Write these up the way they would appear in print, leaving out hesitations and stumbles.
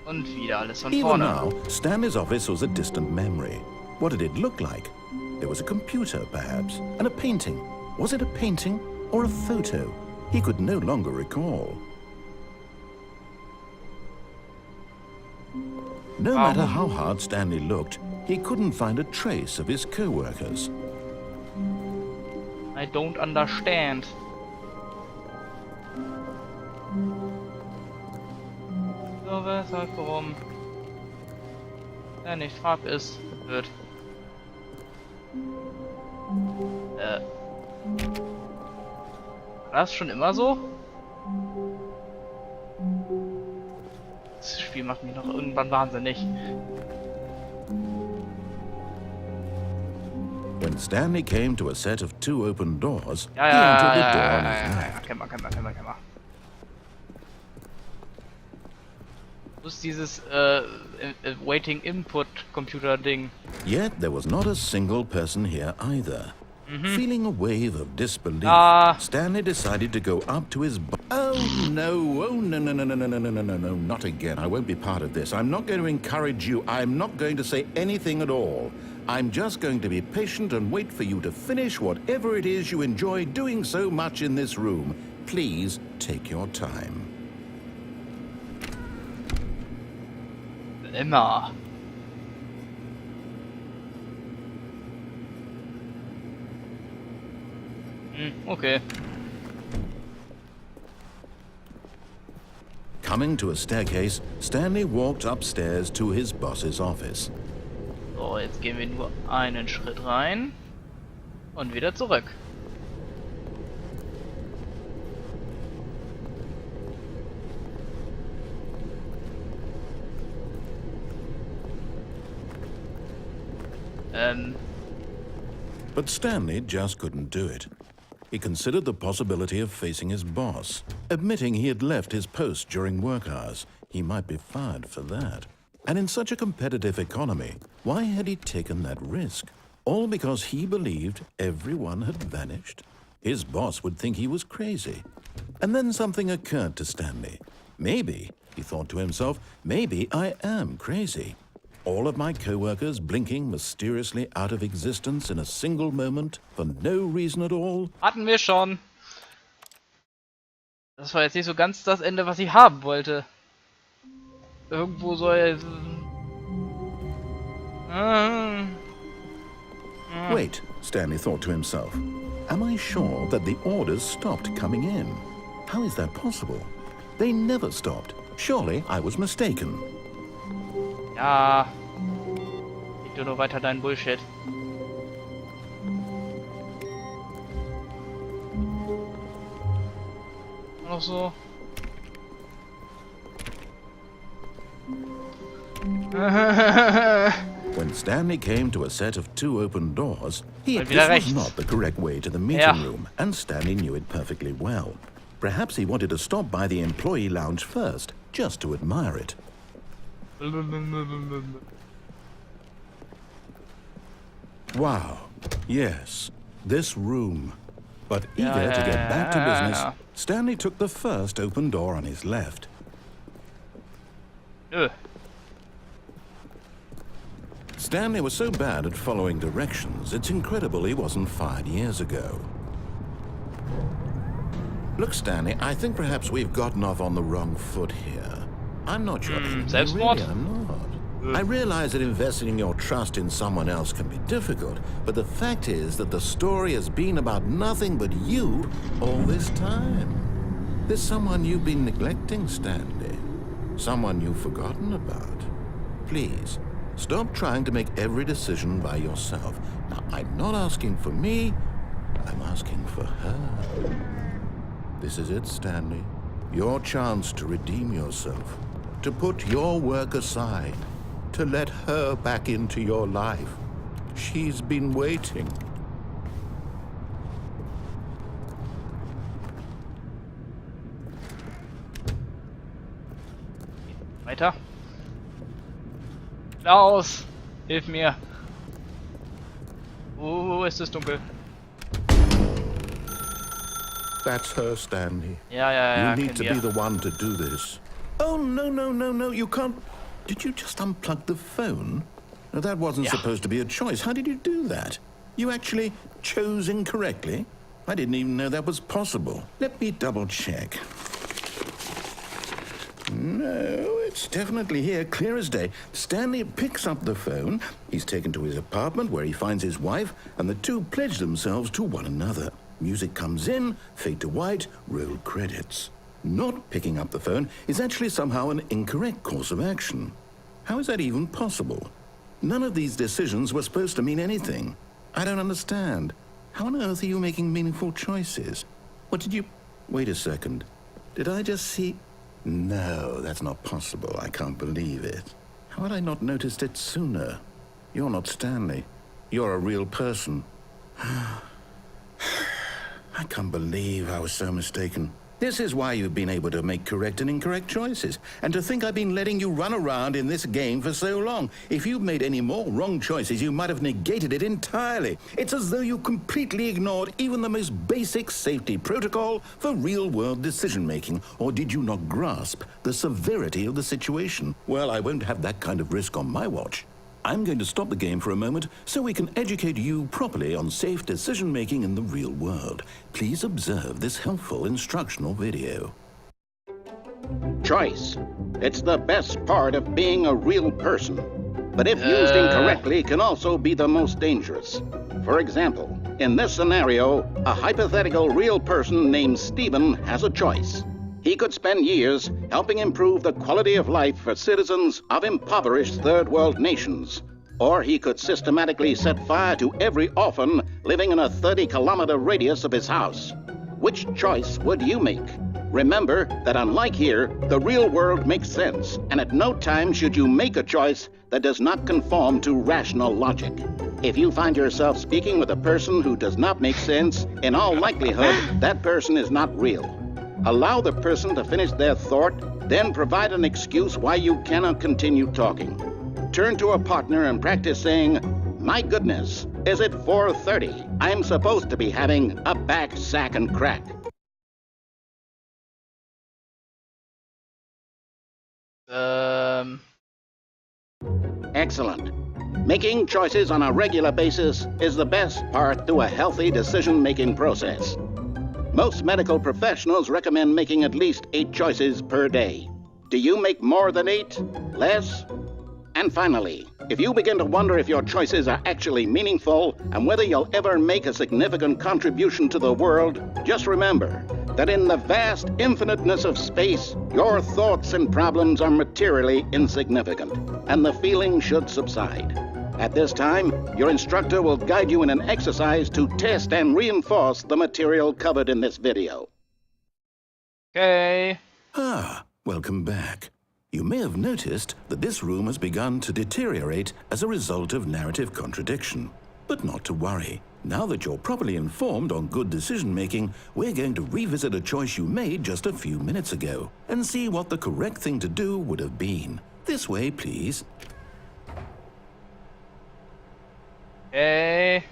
Und wieder alles von Even vorne. now, Stanley's office was a distant memory. What did it look like? There was a computer, perhaps, and a painting. Was it a painting or a photo? He could no longer recall. No matter how hard Stanley looked, he couldn't find a trace of his co-workers. I don't understand. So, weshalb, warum? Ja, nicht frag ist wird. War das schon immer so? Das Spiel macht mich noch irgendwann wahnsinnig. When Stanley came to a set of 2 open doors, Ja, he ja, entered ja, the door ja, on his ja, ja, left. kenn mal. Wo ist dieses Waiting Input Computer Ding? Yet there was not a single person here either. Feeling a wave of disbelief, Stanley decided to go up to his Oh no, no, not again. I won't be part of this. I'm not going to encourage you. I'm not going to say anything at all. I'm just going to be patient and wait for you to finish whatever it is you enjoy doing so much in this room. Please take your time. Immer. Okay. Coming to a staircase, Stanley walked upstairs to his boss's office. So, jetzt gehen wir nur einen Schritt rein und wieder zurück. But Stanley just couldn't do it. He considered the possibility of facing his boss, admitting he had left his post during work hours. He might be fired for that. And in such a competitive economy, why had he taken that risk? All because he believed everyone had vanished? His boss would think he was crazy. And then something occurred to Stanley. Maybe, he thought to himself, maybe I am crazy. All of my co-workers blinking mysteriously out of existence in a single moment for no reason at all. Hatten wir schon. Das war jetzt nicht so ganz das Ende, was ich haben wollte. Irgendwo soll... Wait, Stanley thought to himself. Am I sure that the orders stopped coming in? How is that possible? They never stopped. Surely I was mistaken. Ja. Gib dir nur weiter deinen Bullshit. Noch so. When Stanley came to a set of 2 open doors, he Mal this wieder was rechts. not the correct way to the meeting room, and Stanley knew it perfectly well. Perhaps he wanted to stop by the employee lounge first, just to admire it. Wow, yes, this room. But eager to get back to business, Stanley took the first open door on his left. Stanley was so bad at following directions, it's incredible he wasn't fired years ago. Look, Stanley, I think perhaps we've gotten off on the wrong foot here. I'm not your enemy, Selbstmord? really, I'm not. I realize that investing your trust in someone else can be difficult, but the fact is that the story has been about nothing but you all this time. There's someone you've been neglecting, Stanley. Someone you've forgotten about. Please, stop trying to make every decision by yourself. Now, I'm not asking for me, I'm asking for her. This is it, Stanley. Your chance to redeem yourself. To put your work aside. To let her back into your life. She's been waiting. Weiter. Klaus! Hilf mir! Es ist dunkel. That's her, Stanley. Ja, You need to kennen be wir. the one to do this. Oh, no, you can't... Did you just unplug the phone? No, that wasn't supposed to be a choice. How did you do that? You actually chose incorrectly? I didn't even know that was possible. Let me double check. No, it's definitely here, clear as day. Stanley picks up the phone. He's taken to his apartment where he finds his wife, and the two pledge themselves to one another. Music comes in, fade to white, roll credits. Not picking up the phone is actually somehow an incorrect course of action. How is that even possible? None of these decisions were supposed to mean anything. I don't understand. How on earth are you making meaningful choices? What did you... Wait a second. Did I just see... No, that's not possible. I can't believe it. How had I not noticed it sooner? You're not Stanley. You're a real person. I can't believe I was so mistaken. This is why you've been able to make correct and incorrect choices. And to think I've been letting you run around in this game for so long. If you'd made any more wrong choices, you might have negated it entirely. It's as though you completely ignored even the most basic safety protocol for real-world decision-making. Or did you not grasp the severity of the situation? Well, I won't have that kind of risk on my watch. I'm going to stop the game for a moment so we can educate you properly on safe decision-making in the real world. Please observe this helpful instructional video. Choice. It's the best part of being a real person. But if used incorrectly, can also be the most dangerous. For example, in this scenario, a hypothetical real person named Stephen has a choice. He could spend years helping improve the quality of life for citizens of impoverished third world nations. Or he could systematically set fire to every orphan living in a 30-kilometer radius of his house. Which choice would you make? Remember that unlike here, the real world makes sense, and at no time should you make a choice that does not conform to rational logic. If you find yourself speaking with a person who does not make sense, in all likelihood, that person is not real. Allow the person to finish their thought, then provide an excuse why you cannot continue talking. Turn to a partner and practice saying, "My goodness, is it 4:30? I'm supposed to be having a back, sack, and crack." Excellent. Making choices on a regular basis is the best part to a healthy decision-making process. Most medical professionals recommend making at least 8 choices per day. Do you make more than 8? Less? And finally, if you begin to wonder if your choices are actually meaningful and whether you'll ever make a significant contribution to the world, just remember that in the vast infiniteness of space, your thoughts and problems are materially insignificant, and the feeling should subside. At this time, your instructor will guide you in an exercise to test and reinforce the material covered in this video. Okay. Welcome back. You may have noticed that this room has begun to deteriorate as a result of narrative contradiction. But not to worry. Now that you're properly informed on good decision-making, we're going to revisit a choice you made just a few minutes ago and see what the correct thing to do would have been. This way, please. Okay.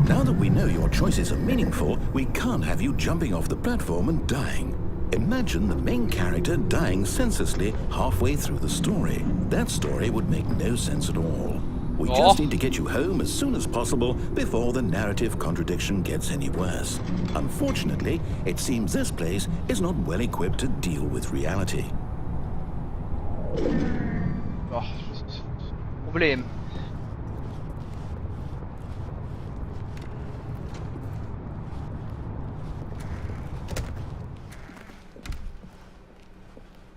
Now that we know your choices are meaningful, we can't have you jumping off the platform and dying. Imagine the main character dying senselessly halfway through the story. That story would make no sense at all. We just need to get you home as soon as possible before the narrative contradiction gets any worse. Unfortunately, it seems this place is not well equipped to deal with reality. Problem.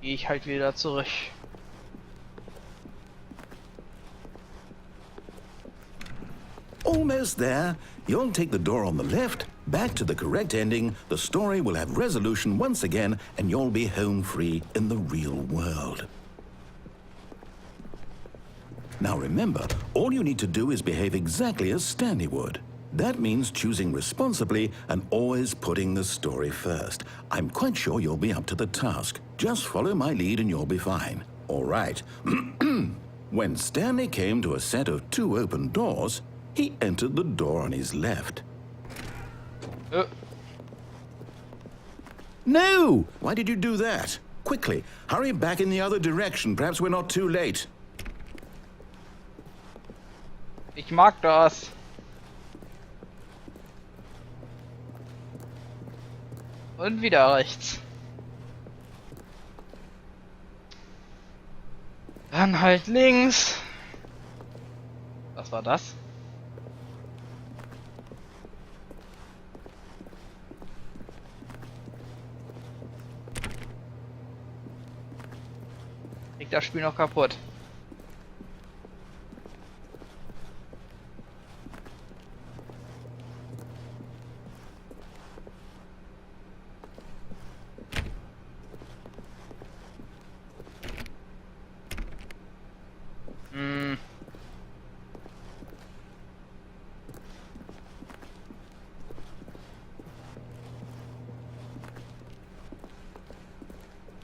Gehe ich halt wieder zurück. Almost there. You'll take the door on the left, back to the correct ending, the story will have resolution once again, and you'll be home free in the real world. Now remember, all you need to do is behave exactly as Stanley would. That means choosing responsibly and always putting the story first. I'm quite sure you'll be up to the task. Just follow my lead and you'll be fine. All right. When Stanley came to a set of 2 open doors, he entered the door on his left. No! Why did you do that? Quickly, hurry back in the other direction. Perhaps we're not too late. Ich mag das. Und wieder rechts. Dann halt links. Was war das? Kriegt das Spiel noch kaputt.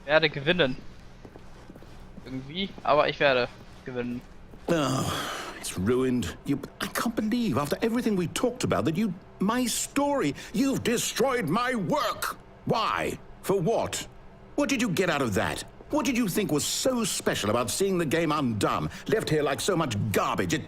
Werde gewinnen. Irgendwie, aber ich werde gewinnen. Oh, it's ruined. I can't believe, after everything we talked about, that my story, you've destroyed my work. Why? For what? What did you get out of that? What did you think was so special about seeing the game undone, left here like so much garbage?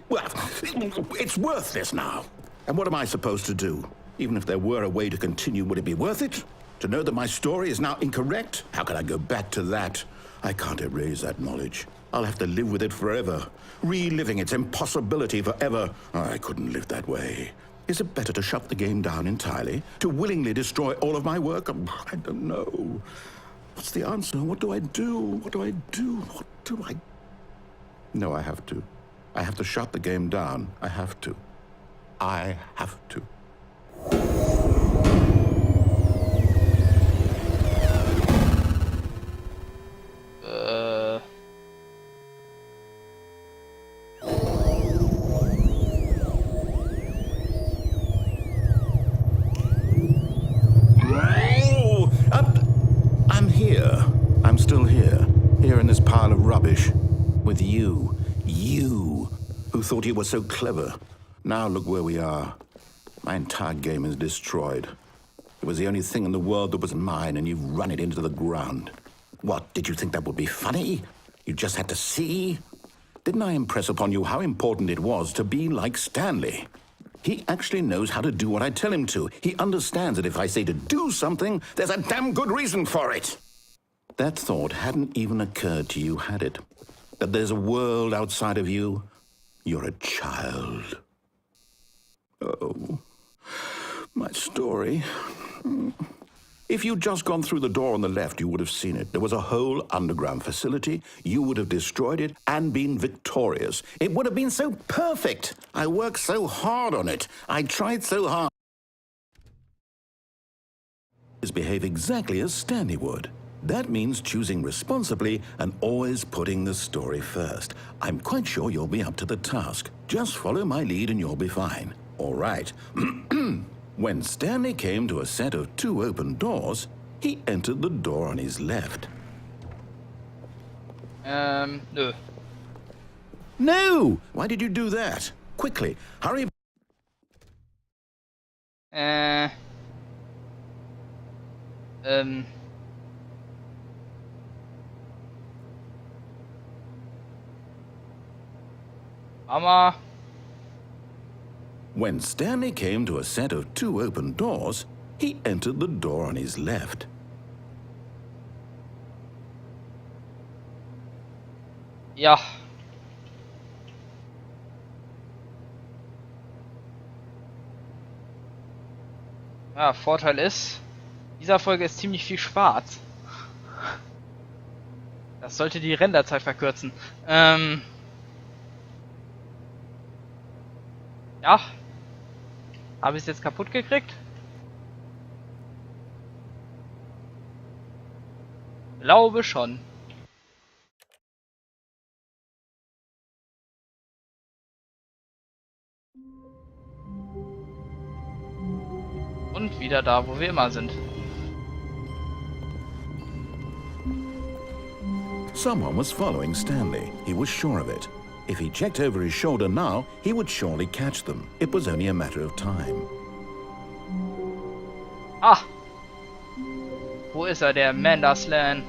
It's worthless now. And what am I supposed to do? Even if there were a way to continue, would it be worth it? To know that my story is now incorrect? How can I go back to that? I can't erase that knowledge. I'll have to live with it forever, reliving its impossibility forever. I couldn't live that way. Is it better to shut the game down entirely? To willingly destroy all of my work? I don't know. What's the answer? What do I do? What do I do? What do I... No, I have to. I have to shut the game down. I have to. I have to. I'm still here in this pile of rubbish, with you, who thought you were so clever. Now look where we are. My entire game is destroyed. It was the only thing in the world that was mine, and you've run it into the ground. What, did you think that would be funny? You just had to see? Didn't I impress upon you how important it was to be like Stanley? He actually knows how to do what I tell him to. He understands that if I say to do something, there's a damn good reason for it. That thought hadn't even occurred to you, had it? That there's a world outside of you? You're a child. Oh, my story. If you'd just gone through the door on the left, you would have seen it. There was a whole underground facility. You would have destroyed it and been victorious. It would have been so perfect. I worked so hard on it. I tried so hard. Behave exactly as Stanley would. That means choosing responsibly and always putting the story first. I'm quite sure you'll be up to the task. Just follow my lead and you'll be fine. All right. When Stanley came to a set of 2 open doors, he entered the door on his left. No. No! Why did you do that? Quickly, hurry. Mama. When Stanley came to a set of 2 open doors, he entered the door on his left. Ja. Ja, Vorteil ist, dieser Folge ist ziemlich viel schwarz. Das sollte die Renderzeit verkürzen. Ja. Habe ich es jetzt kaputt gekriegt? Glaube schon. Und wieder da, wo wir immer sind. Someone was following Stanley. He was sure of it. If he checked over his shoulder now, he would surely catch them. It was only a matter of time. Ah! Wo ist er, der Manderslan?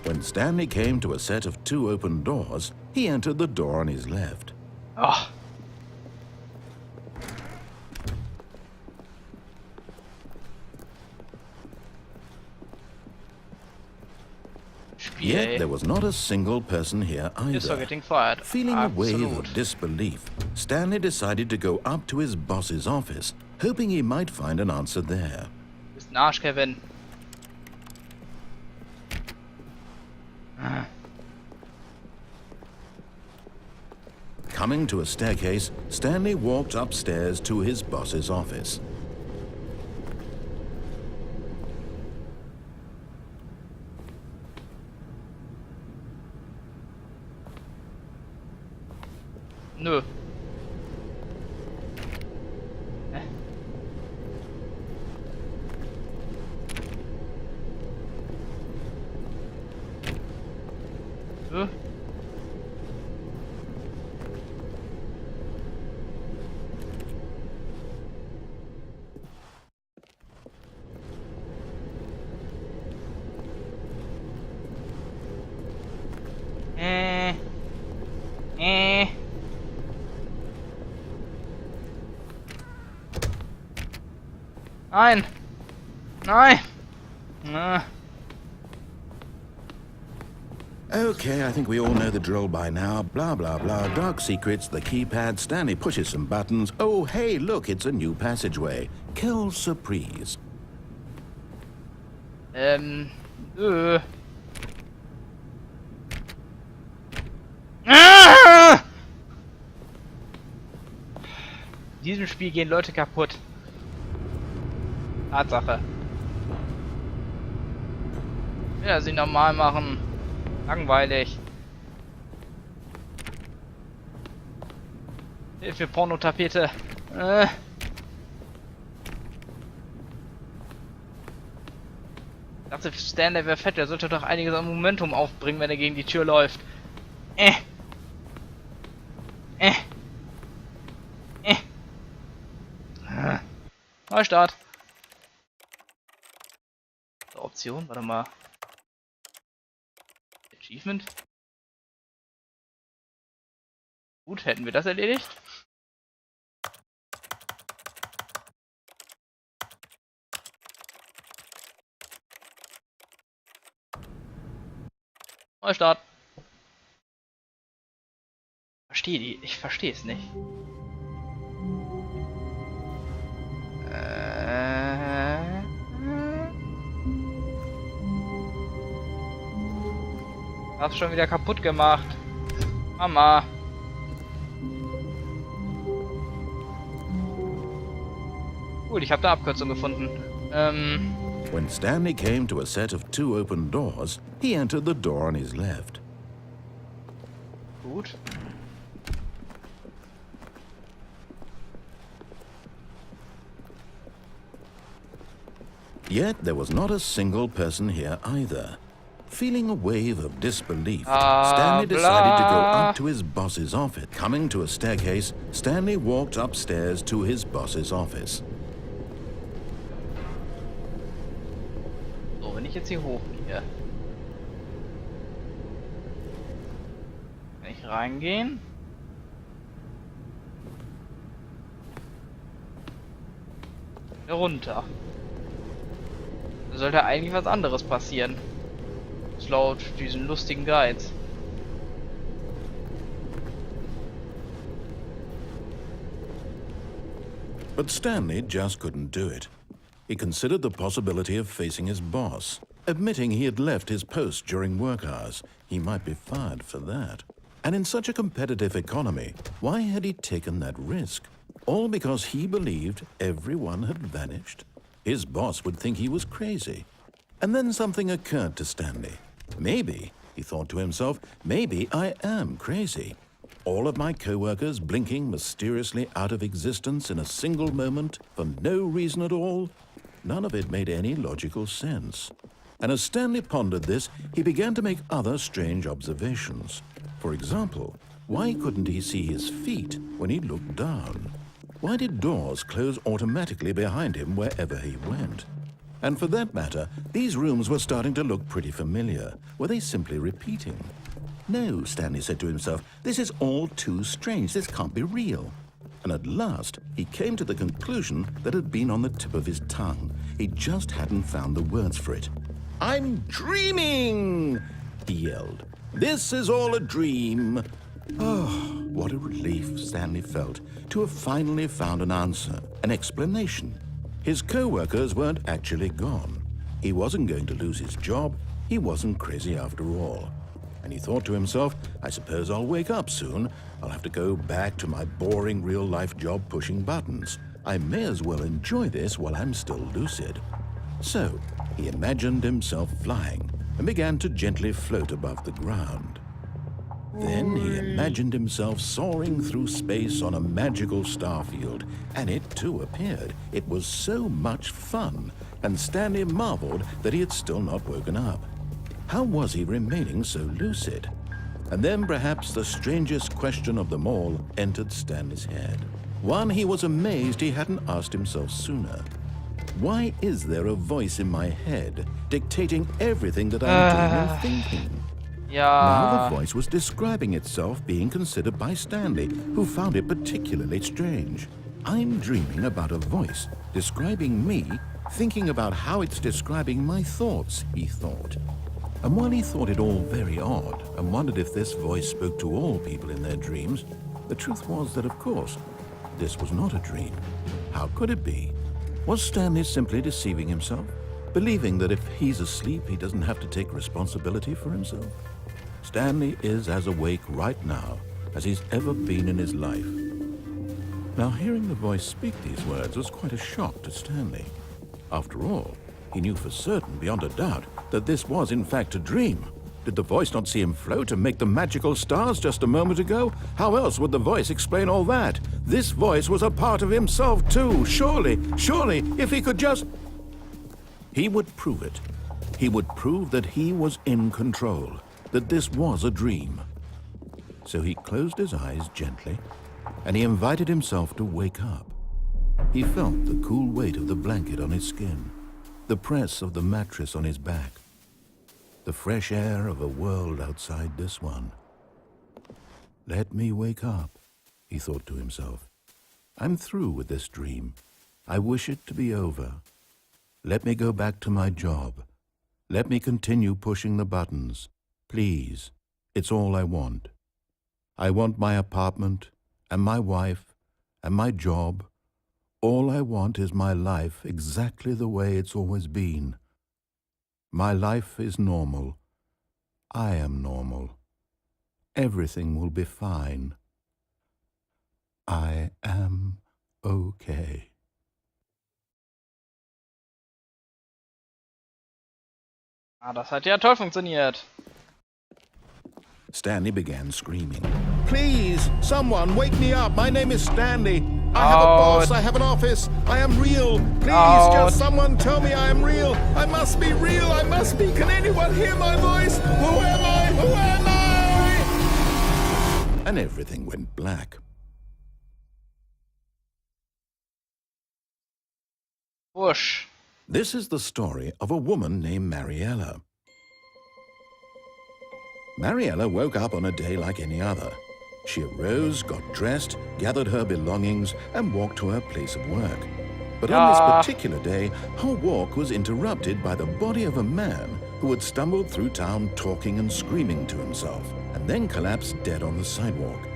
When Stanley came to a set of 2 open doors, he entered the door on his left. Ah. Spiel. Yet there was not a single person here Ist either. getting fired. Feeling a wave Absolut. of disbelief, Stanley decided to go up to his boss's office, hoping he might find an answer there. Du bist ein Arsch, Kevin. Ah. Coming to a staircase, Stanley walked upstairs to his boss's office. Nö. Nö. Nein! Nein! Ah. Okay, I think we all know the drill by now. Blah, blah, blah. Dark secrets, the keypad. Stanley pushes some buttons. Oh, hey, look, it's a new passageway. Quelle surprise. Ah! In diesem Spiel gehen Leute kaputt. Tatsache. Ja, sie normal machen. Langweilig. Hilfe, Pornotapete. Ich dachte, Stanley wäre fett, der sollte doch einiges an Momentum aufbringen, wenn er gegen die Tür läuft. Neustart. Option, warte mal. Achievement. Gut, hätten wir das erledigt. Neustart. Ich verstehe es nicht. Hast schon wieder kaputt gemacht. Mama. Gut, ich habe eine Abkürzung gefunden. When Stanley came to a set of 2 open doors, he entered the door on his left. Gut. Yet there was not a single person here either. Feeling a wave of disbelief, Stanley decided to go up to his boss's office. Coming to a staircase, Stanley walked upstairs to his boss's office. So, wenn ich jetzt hier hochgehe, kann ich reingehen? Runter. Da sollte eigentlich was anderes passieren. Laut diesen lustigen Guides. But Stanley just couldn't do it. He considered the possibility of facing his boss, admitting he had left his post during work hours. He might be fired for that. And in such a competitive economy, why had he taken that risk? All because he believed everyone had vanished. His boss would think he was crazy. And then something occurred to Stanley. Maybe, he thought to himself, maybe I am crazy. All of my co-workers blinking mysteriously out of existence in a single moment for no reason at all. None of it made any logical sense. And as Stanley pondered this, he began to make other strange observations. For example, why couldn't he see his feet when he looked down? Why did doors close automatically behind him wherever he went? And for that matter, these rooms were starting to look pretty familiar. Were they simply repeating? No, Stanley said to himself, this is all too strange. This can't be real. And at last, he came to the conclusion that had been on the tip of his tongue. He just hadn't found the words for it. "I'm dreaming!" he yelled. "This is all a dream." Oh, what a relief Stanley felt to have finally found an answer, an explanation. His co-workers weren't actually gone. He wasn't going to lose his job. He wasn't crazy after all. And he thought to himself, I suppose I'll wake up soon. I'll have to go back to my boring real-life job pushing buttons. I may as well enjoy this while I'm still lucid. So he imagined himself flying and began to gently float above the ground. Then he imagined himself soaring through space on a magical starfield, and it too appeared. It was so much fun, and Stanley marveled that he had still not woken up. How was he remaining so lucid? And then perhaps the strangest question of them all entered Stanley's head. One he was amazed he hadn't asked himself sooner. Why is there a voice in my head dictating everything that I'm doing and thinking? Now the voice was describing itself being considered by Stanley, who found it particularly strange. I'm dreaming about a voice describing me, thinking about how it's describing my thoughts, he thought. And while he thought it all very odd and wondered if this voice spoke to all people in their dreams, the truth was that, of course, this was not a dream. How could it be? Was Stanley simply deceiving himself, believing that if he's asleep, he doesn't have to take responsibility for himself? Stanley is as awake right now as he's ever been in his life. Now, hearing the voice speak these words was quite a shock to Stanley. After all, he knew for certain, beyond a doubt, that this was in fact a dream. Did the voice not see him float and make the magical stars just a moment ago? How else would the voice explain all that? This voice was a part of himself too. Surely, if he could just... He would prove it. He would prove that he was in control, that this was a dream. So he closed his eyes gently, and he invited himself to wake up. He felt the cool weight of the blanket on his skin, the press of the mattress on his back, the fresh air of a world outside this one. Let me wake up, he thought to himself. I'm through with this dream. I wish it to be over. Let me go back to my job. Let me continue pushing the buttons. Please, it's all I want. I want my apartment and my wife and my job. All I want is my life exactly the way it's always been. My life is normal. I am normal. Everything will be fine. I am okay. Das hat ja toll funktioniert. Stanley began screaming. Please, someone wake me up. My name is Stanley. I have a boss. I have an office. I am real. Please, just someone tell me I am real. I must be real. I must be. Can anyone hear my voice? Who am I? Who am I? And everything went black. Whoosh. This is the story of a woman named Mariella. Mariella woke up on a day like any other. She arose, got dressed, gathered her belongings, and walked to her place of work. But on this particular day, her walk was interrupted by the body of a man who had stumbled through town talking and screaming to himself, and then collapsed dead on the sidewalk.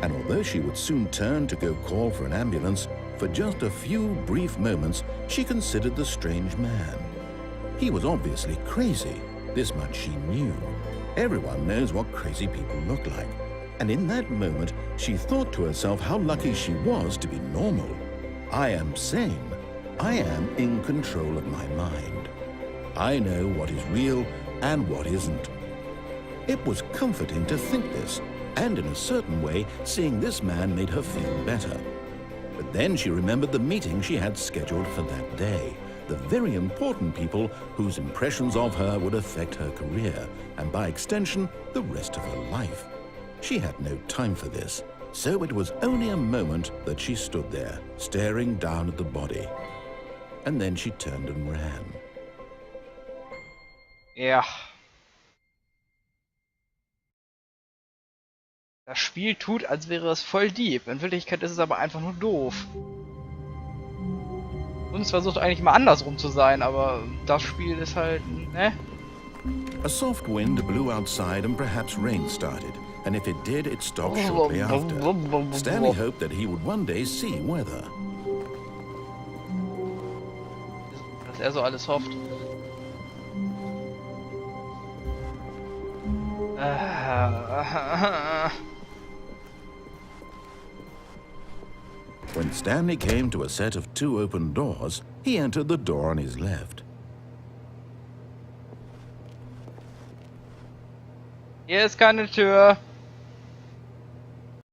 And although she would soon turn to go call for an ambulance, for just a few brief moments, she considered the strange man. He was obviously crazy. This much she knew. Everyone knows what crazy people look like. And in that moment, she thought to herself how lucky she was to be normal. I am sane. I am in control of my mind. I know what is real and what isn't. It was comforting to think this, and in a certain way, seeing this man made her feel better. But then she remembered the meeting she had scheduled for that day, the very important people whose impressions of her would affect her career, and by extension, the rest of her life. She had no time for this, so it was only a moment that she stood there, staring down at the body. And then she turned and ran. Ja. Das Spiel tut, als wäre es voll deep. In Wirklichkeit ist es aber einfach nur doof. Uns versucht eigentlich mal andersrum zu sein, aber das Spiel ist halt, ne? A soft wind blew outside and perhaps rain started, and if it did, it stopped shortly after. Stanley hoped that he would one day see weather. Was er so alles hofft. When Stanley came to a set of 2 open doors, he entered the door on his left. Hier ist keine Tür.